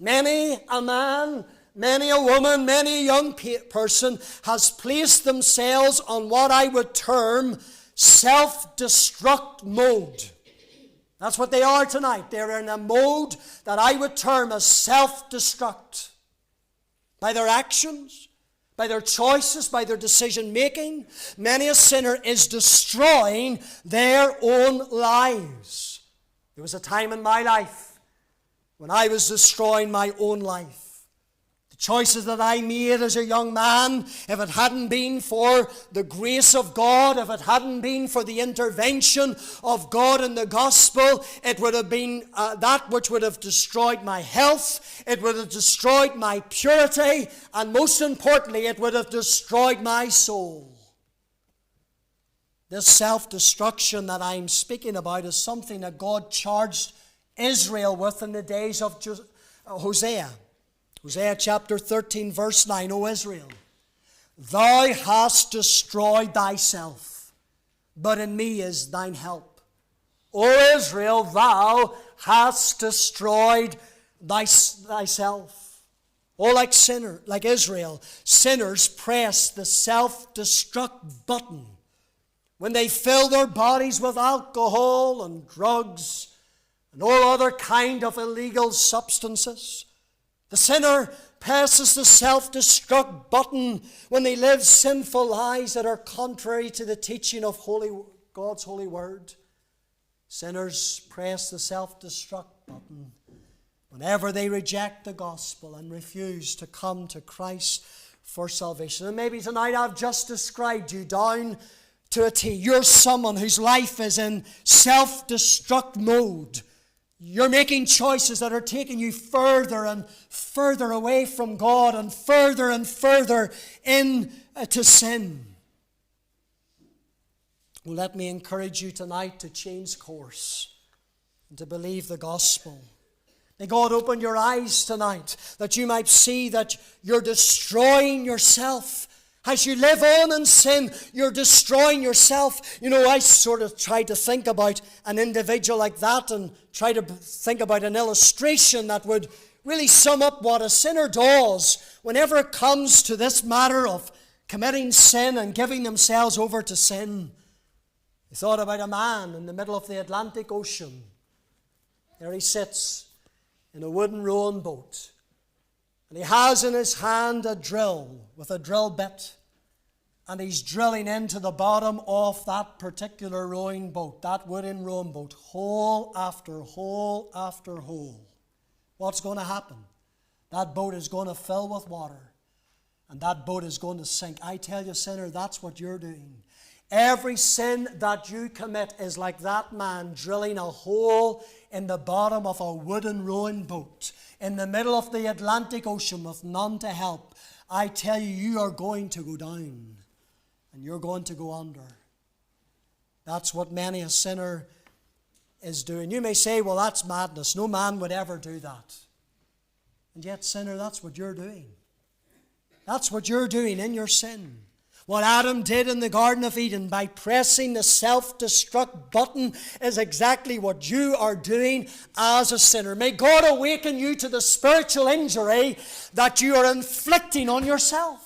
Many a man, many a woman, many a young person has placed themselves on what I would term self-destruct mode. That's what they are tonight. They're in a mode that I would term as self-destruct. By their actions, by their choices, by their decision making, many a sinner is destroying their own lives. There was a time in my life when I was destroying my own life. Choices that I made as a young man, if it hadn't been for the grace of God, if it hadn't been for the intervention of God in the gospel, it would have been that which would have destroyed my health, it would have destroyed my purity, and most importantly, it would have destroyed my soul. This self-destruction that I'm speaking about is something that God charged Israel with in the days of Hosea. Hosea chapter 13 verse 9, O Israel, thou hast destroyed thyself, but in me is thine help. O Israel, thou hast destroyed thyself. Oh, like Israel, sinners press the self-destruct button when they fill their bodies with alcohol and drugs and all other kind of illegal substances. The sinner presses the self-destruct button when they live sinful lives that are contrary to the teaching of God's holy word. Sinners press the self-destruct button whenever they reject the gospel and refuse to come to Christ for salvation. And maybe tonight I've just described you down to a T. You're someone whose life is in self-destruct mode. You're making choices that are taking you further and further away from God and further into sin. Well, let me encourage you tonight to change course and to believe the gospel. May God open your eyes tonight that you might see that you're destroying yourself. As you live on in sin, you're destroying yourself. You know, I sort of try to think about an individual like that and try to think about an illustration that would really sum up what a sinner does whenever it comes to this matter of committing sin and giving themselves over to sin. I thought about a man in the middle of the Atlantic Ocean. There he sits in a wooden rowing boat. And he has in his hand a drill with a drill bit. And he's drilling into the bottom of that particular rowing boat, that wooden rowing boat, hole after hole after hole. What's going to happen? That boat is going to fill with water. And that boat is going to sink. I tell you, sinner, that's what you're doing. Every sin that you commit is like that man drilling a hole in the bottom of a wooden rowing boat in the middle of the Atlantic Ocean with none to help. I tell you, you are going to go down and you're going to go under. That's what many a sinner is doing. You may say, well, that's madness. No man would ever do that. And yet, sinner, that's what you're doing. That's what you're doing in your sin. What Adam did in the Garden of Eden by pressing the self-destruct button is exactly what you are doing as a sinner. May God awaken you to the spiritual injury that you are inflicting on yourself.